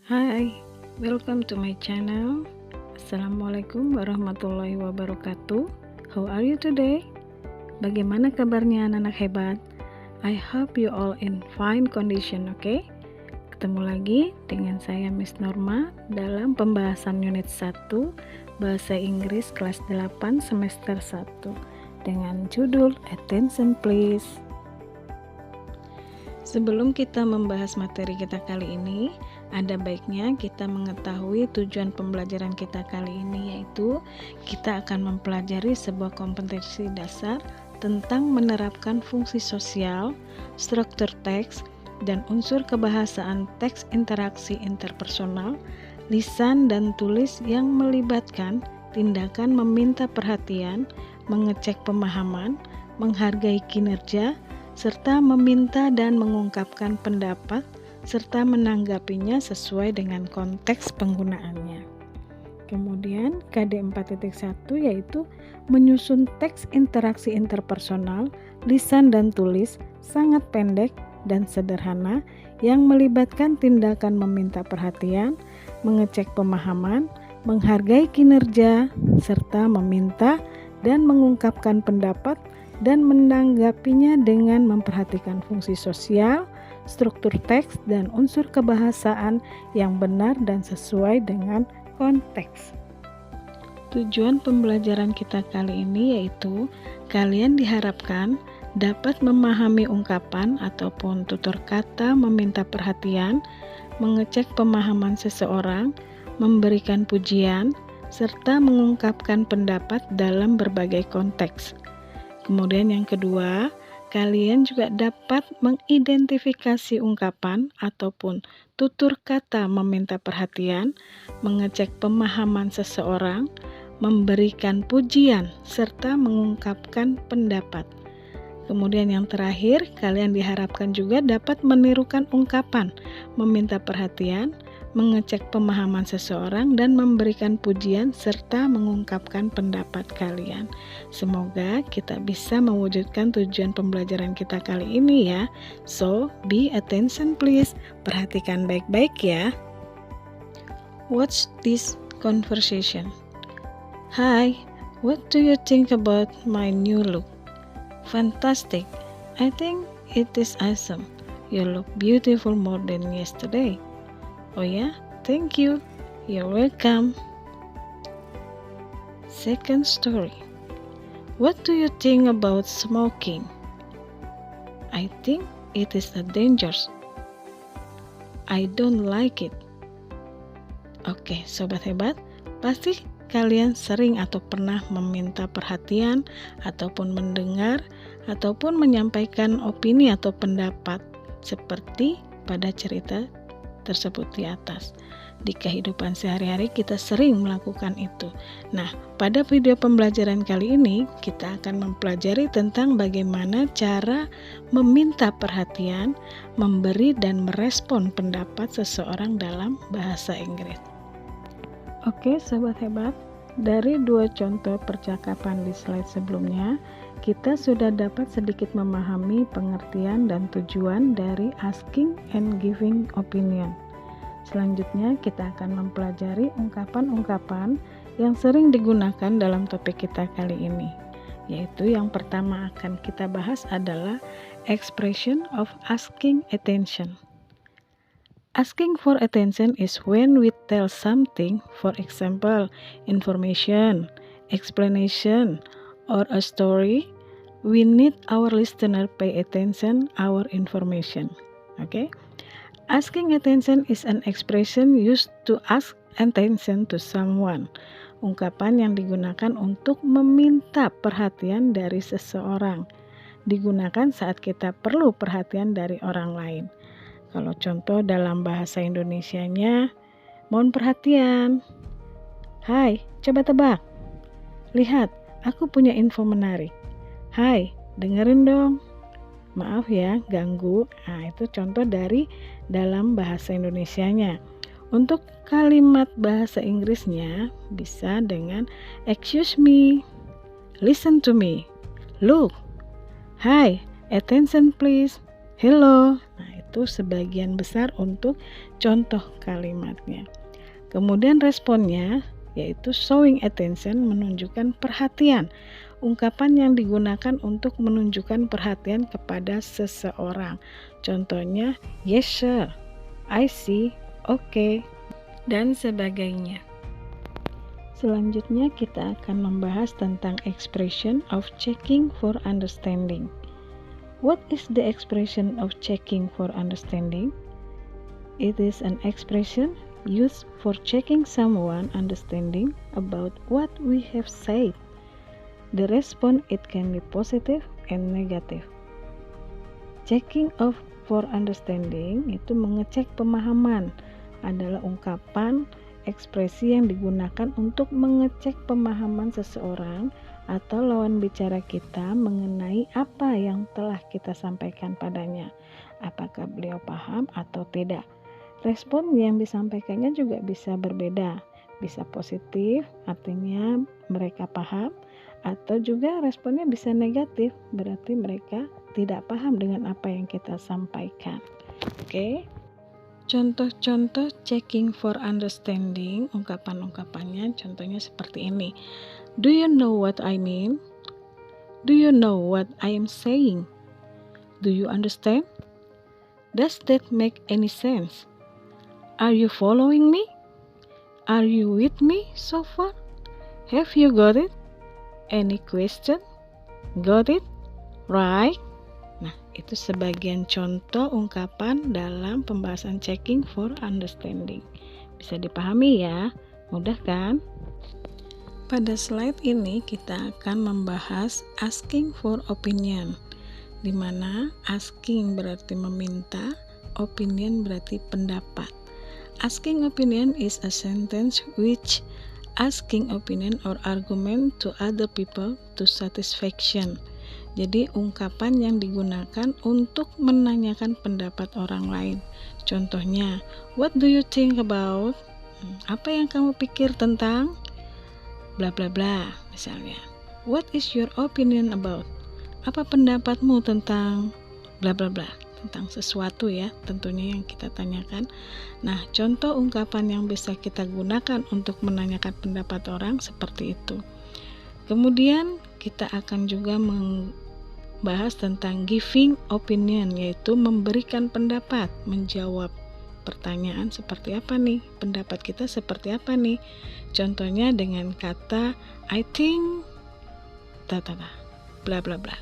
Hai, welcome to my channel. Assalamualaikum warahmatullahi wabarakatuh. How are you today? Bagaimana kabarnya anak-anak hebat? I hope you all in fine condition, okay? Ketemu lagi dengan saya Miss Norma dalam pembahasan unit 1 Bahasa Inggris kelas 8 semester 1 dengan judul Attention Please. Sebelum kita membahas materi kita kali ini, ada baiknya kita mengetahui tujuan pembelajaran kita kali ini, yaitu kita akan mempelajari sebuah kompetensi dasar tentang menerapkan fungsi sosial, struktur teks, dan unsur kebahasaan teks interaksi interpersonal, lisan dan tulis yang melibatkan tindakan meminta perhatian, mengecek pemahaman, menghargai kinerja, serta meminta dan mengungkapkan pendapat, serta menanggapinya sesuai dengan konteks penggunaannya. Kemudian KD 4.1 yaitu menyusun teks interaksi interpersonal, lisan dan tulis sangat pendek dan sederhana yang melibatkan tindakan meminta perhatian, mengecek pemahaman, menghargai kinerja, serta meminta dan mengungkapkan pendapat dan menanggapinya dengan memperhatikan fungsi sosial, struktur teks, dan unsur kebahasaan yang benar dan sesuai dengan konteks. Tujuan pembelajaran kita kali ini yaitu kalian diharapkan dapat memahami ungkapan ataupun tutur kata meminta perhatian, mengecek pemahaman seseorang, memberikan pujian, serta mengungkapkan pendapat dalam berbagai konteks. Kemudian yang kedua, kalian juga dapat mengidentifikasi ungkapan ataupun tutur kata meminta perhatian, mengecek pemahaman seseorang, memberikan pujian, serta mengungkapkan pendapat. Kemudian yang terakhir, kalian diharapkan juga dapat menirukan ungkapan, meminta perhatian, mengecek pemahaman seseorang, dan memberikan pujian serta mengungkapkan pendapat kalian. Semoga kita bisa mewujudkan tujuan pembelajaran kita kali ini ya. So, be attention please. Perhatikan baik-baik ya. Watch this conversation. Hi, what do you think about my new look? Fantastic. I think it is awesome. You look beautiful more than yesterday. Oh yeah, thank you. You're welcome. Second story. What do you think about smoking? I think it is a dangerous. I don't like it. Oke, sobat hebat, pasti kalian sering atau pernah meminta perhatian ataupun mendengar ataupun menyampaikan opini atau pendapat seperti pada cerita tersebut di atas. Di kehidupan sehari-hari kita sering melakukan itu. Nah, pada video pembelajaran kali ini kita akan mempelajari tentang bagaimana cara meminta perhatian, memberi dan merespon pendapat seseorang dalam bahasa Inggris. Oke, sobat hebat, dari dua contoh percakapan di slide sebelumnya, kita sudah dapat sedikit memahami pengertian dan tujuan dari asking and giving opinion. Selanjutnya kita akan mempelajari ungkapan-ungkapan yang sering digunakan dalam topik kita kali ini, yaitu yang pertama akan kita bahas adalah expression of asking attention. Asking for attention is when we tell something, for example, information, explanation, or a story. We need our listener pay attention our information. Okay? Asking attention is an expression used to ask attention to someone. Ungkapan yang digunakan untuk meminta perhatian dari seseorang. Digunakan saat kita perlu perhatian dari orang lain. Kalau contoh dalam bahasa Indonesianya, mohon perhatian. Hai, coba tebak. Lihat, aku punya info menarik. Hai, dengerin dong. Maaf ya, ganggu. Nah, itu contoh dari dalam bahasa Indonesianya. Untuk kalimat bahasa Inggrisnya bisa dengan excuse me, listen to me, look, hi, attention please, hello. Nah, itu sebagian besar untuk contoh kalimatnya. Kemudian responnya yaitu showing attention, menunjukkan perhatian. Ungkapan yang digunakan untuk menunjukkan perhatian kepada seseorang. Contohnya, yes sir, I see, okay, dan sebagainya. Selanjutnya kita akan membahas tentang expression of checking for understanding. What is the expression of checking for understanding? It is an expression used for checking someone understanding about what we have said. The response it can be positive and negative. Checking for understanding itu mengecek pemahaman, adalah ungkapan ekspresi yang digunakan untuk mengecek pemahaman seseorang atau lawan bicara kita mengenai apa yang telah kita sampaikan padanya, apakah beliau paham atau tidak. Respon yang disampaikannya juga bisa berbeda, bisa positif, artinya mereka paham, atau juga responnya bisa negatif, berarti mereka tidak paham dengan apa yang kita sampaikan. Oke. Contoh-contoh checking for understanding, ungkapan-ungkapannya contohnya seperti ini. Do you know what I mean? Do you know what I am saying? Do you understand? Does that make any sense? Are you following me? Are you with me so far? Have you got it? Any question? Got it? Right? Nah, itu sebagian contoh ungkapan dalam pembahasan checking for understanding. Bisa dipahami ya? Mudah kan? Pada slide ini kita akan membahas asking for opinion, di mana asking berarti meminta, opinion berarti pendapat. Asking opinion is a sentence which asking opinion or argument to other people to satisfaction. Jadi ungkapan yang digunakan untuk menanyakan pendapat orang lain. Contohnya, what do you think about? Apa yang kamu pikir tentang? Bla bla bla, misalnya. What is your opinion about? Apa pendapatmu tentang bla bla bla? Tentang sesuatu ya, tentunya yang kita tanyakan. Nah, contoh ungkapan yang bisa kita gunakan untuk menanyakan pendapat orang seperti itu. Kemudian kita akan juga membahas tentang giving opinion, yaitu memberikan pendapat, menjawab pertanyaan seperti apa nih, pendapat kita seperti apa nih. Contohnya dengan kata I think bla bla bla.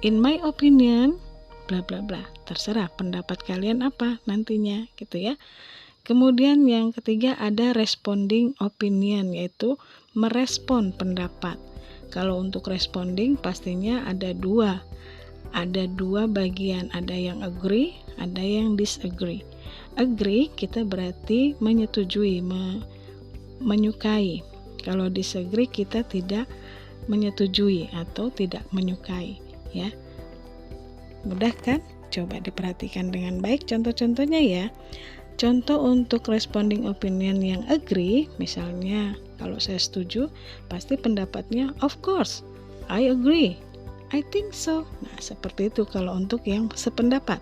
In my opinion bla bla bla, terserah pendapat kalian apa nantinya gitu ya. Kemudian yang ketiga ada responding opinion, yaitu merespon pendapat. Kalau untuk responding pastinya ada dua bagian, ada yang agree, ada yang disagree. Agree kita berarti menyetujui, menyukai. Kalau disagree kita tidak menyetujui atau tidak menyukai ya. Mudah kan? Coba diperhatikan dengan baik contoh-contohnya ya. Contoh untuk responding opinion yang agree, misalnya kalau saya setuju, pasti pendapatnya of course, I agree, I think so. Nah, seperti itu kalau untuk yang sependapat.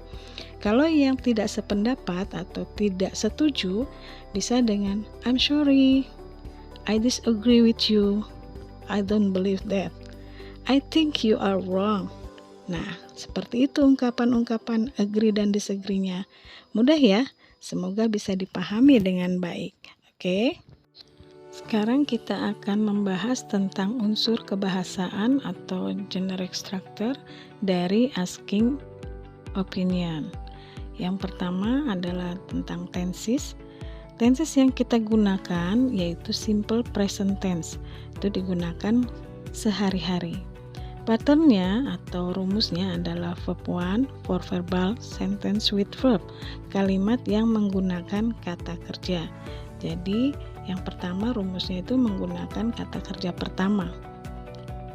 Kalau yang tidak sependapat atau tidak setuju, bisa dengan I'm sorry, I disagree with you, I don't believe that, I think you are wrong. Nah, seperti itu ungkapan-ungkapan agree dan disagree-nya. Mudah ya? Semoga bisa dipahami dengan baik. Oke? Sekarang kita akan membahas tentang unsur kebahasaan atau generic structure dari asking opinion. Yang pertama adalah tentang tenses. Tenses yang kita gunakan yaitu simple present tense. Itu digunakan sehari-hari. Patternnya atau rumusnya adalah verb 1 for verbal sentence with verb, kalimat yang menggunakan kata kerja. Jadi yang pertama rumusnya itu menggunakan kata kerja pertama.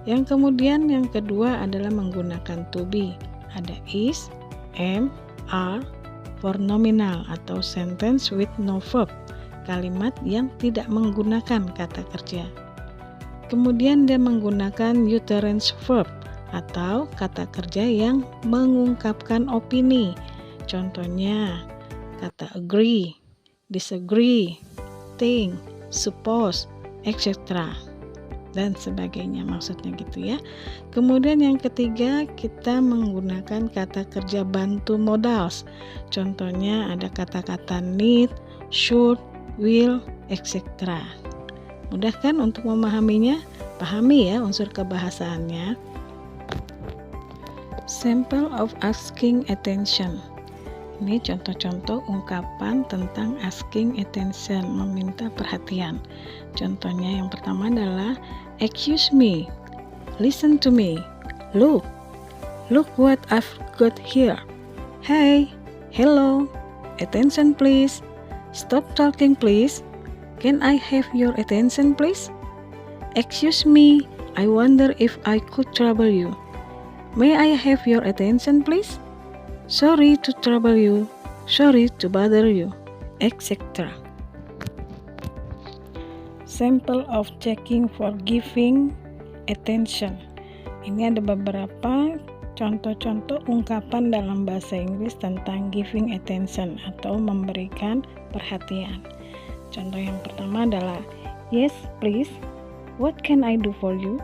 Yang kemudian yang kedua adalah menggunakan to be. Ada is, am, are for nominal atau sentence with no verb, kalimat yang tidak menggunakan kata kerja. Kemudian dia menggunakan utterance verb atau kata kerja yang mengungkapkan opini. Contohnya, kata agree, disagree, think, suppose, etc. dan sebagainya, maksudnya gitu ya. Kemudian yang ketiga, kita menggunakan kata kerja bantu modals. Contohnya ada kata-kata need, should, will, etc. Mudah kan untuk memahaminya? Pahami ya unsur kebahasaannya. Sample of asking attention. Ini contoh-contoh ungkapan tentang asking attention, meminta perhatian. Contohnya yang pertama adalah excuse me, listen to me, look what I've got here. Hey, hello, attention please, stop talking please, can I have your attention please? Excuse me, I wonder if I could trouble you. May I have your attention please? Sorry to trouble you, sorry to bother you, etc. Sample of checking for giving attention. Ini ada beberapa contoh-contoh ungkapan dalam bahasa Inggris tentang giving attention atau memberikan perhatian. Contoh yang pertama adalah yes please, what can I do for you?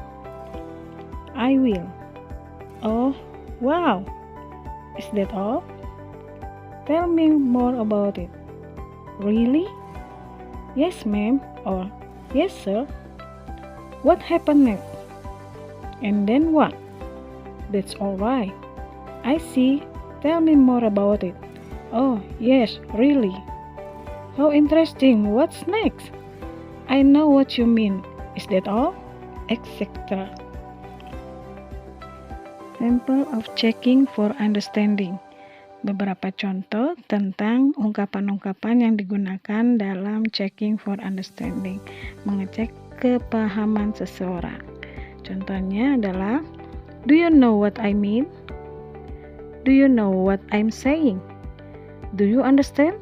I will. Oh, wow. Is that all? Tell me more about it. Really? Yes, ma'am, or yes, sir. What happened next? And then what? That's all right. I see. Tell me more about it. Oh, yes, really. How interesting. What's next? I know what you mean. Is that all? Etc. Sample of checking for understanding. Beberapa contoh tentang ungkapan-ungkapan yang digunakan dalam checking for understanding, mengecek kepahaman seseorang. Contohnya adalah, do you know what I mean? Do you know what I'm saying? Do you understand?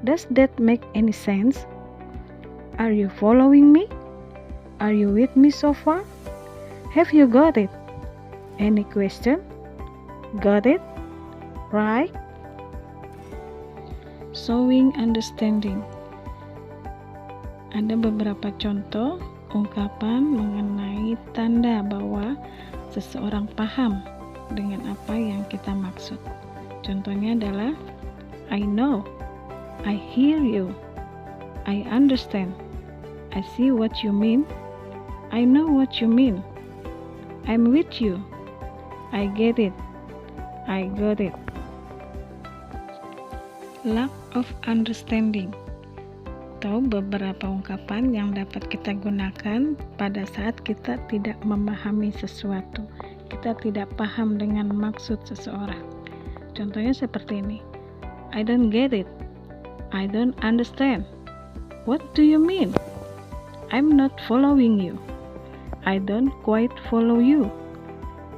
Does that make any sense? Are you following me? Are you with me so far? Have you got it? Any question? Got it? Right? Showing understanding. Ada beberapa contoh ungkapan mengenai tanda bahwa seseorang paham dengan apa yang kita maksud. Contohnya adalah I know, I hear you, I understand, I see what you mean, I know what you mean, I'm with you, I get it, I got it. Lack of understanding, atau beberapa ungkapan yang dapat kita gunakan pada saat kita tidak memahami sesuatu, kita tidak paham dengan maksud seseorang. Contohnya seperti ini, I don't get it, I don't understand, what do you mean? I'm not following you, I don't quite follow you,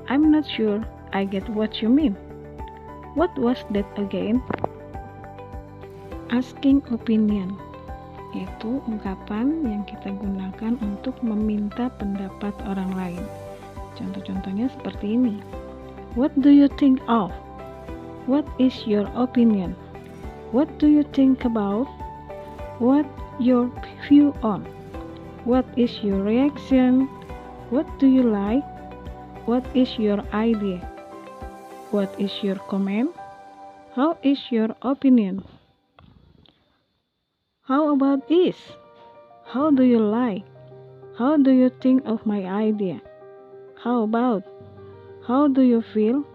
I'm not sure I get what you mean. What was that again? Asking opinion, itu ungkapan yang kita gunakan untuk meminta pendapat orang lain. Contoh-contohnya seperti ini. What do you think of? What is your opinion? What do you think about? What your view on? What is your reaction? What do you like? What is your idea? What is your comment? How is your opinion? How about this? How do you like? How do you think of my idea? How about? How do you feel?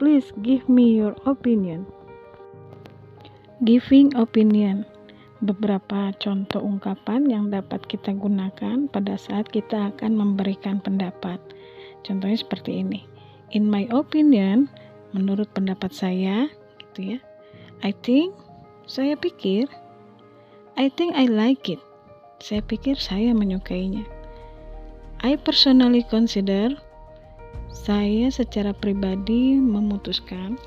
Please give me your opinion. Giving opinion. Beberapa contoh ungkapan yang dapat kita gunakan pada saat kita akan memberikan pendapat. Contohnya seperti ini. In my opinion, menurut pendapat saya, gitu ya. I think, saya pikir. I think I like it. Saya pikir saya menyukainya. I personally consider, saya secara pribadi memutuskan.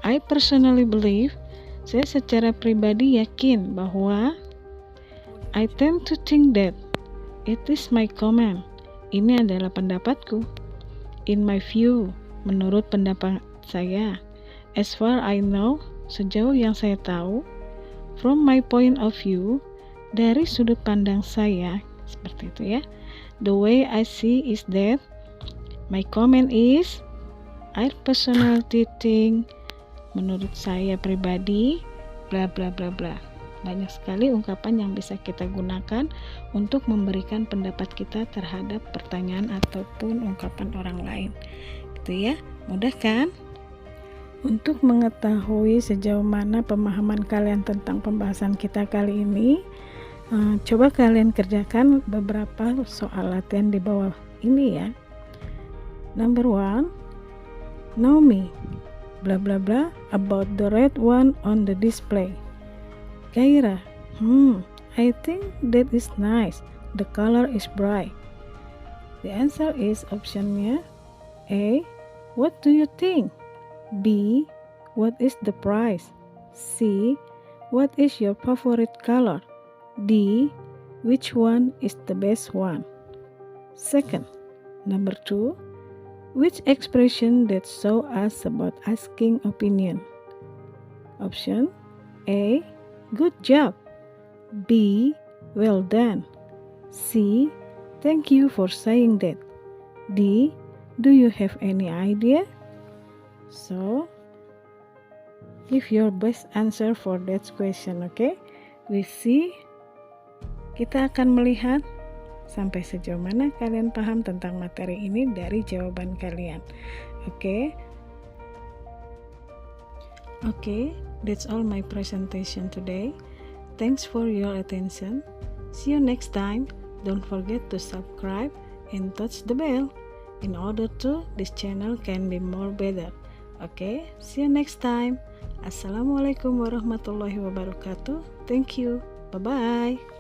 I personally believe, saya secara pribadi yakin bahwa. I tend to think that, it is my comment, ini adalah pendapatku. In my view, menurut pendapat saya. As far I know, sejauh yang saya tahu, from my point of view, dari sudut pandang saya, seperti itu ya. The way I see is that, my comment is, I personally think, menurut saya pribadi, bla bla bla bla. Banyak sekali ungkapan yang bisa kita gunakan untuk memberikan pendapat kita terhadap pertanyaan ataupun ungkapan orang lain. Gitu ya, mudah kan? Untuk mengetahui sejauh mana pemahaman kalian tentang pembahasan kita kali ini, coba kalian kerjakan beberapa soal latihan di bawah ini ya. Number 1, know me, bla bla bla, about the red one on the display. Kaira, I think that is nice. The color is bright. The answer is optionnya A, what do you think? B, what is the price? C, what is your favorite color? D, which one is the best one? Second, number 2, which expression that show us about asking opinion? Option A, good job. B, well done. C, thank you for saying that. D, do you have any idea? So, give your best answer for that question, okay? We see. Kita akan melihat sampai sejauh mana kalian paham tentang materi ini dari jawaban kalian. Okay, that's all my presentation today. Thanks for your attention. See you next time. Don't forget to subscribe and touch the bell in order to this channel can be more better. Okay, see you next time. Assalamualaikum warahmatullahi wabarakatuh. Thank you. Bye-bye.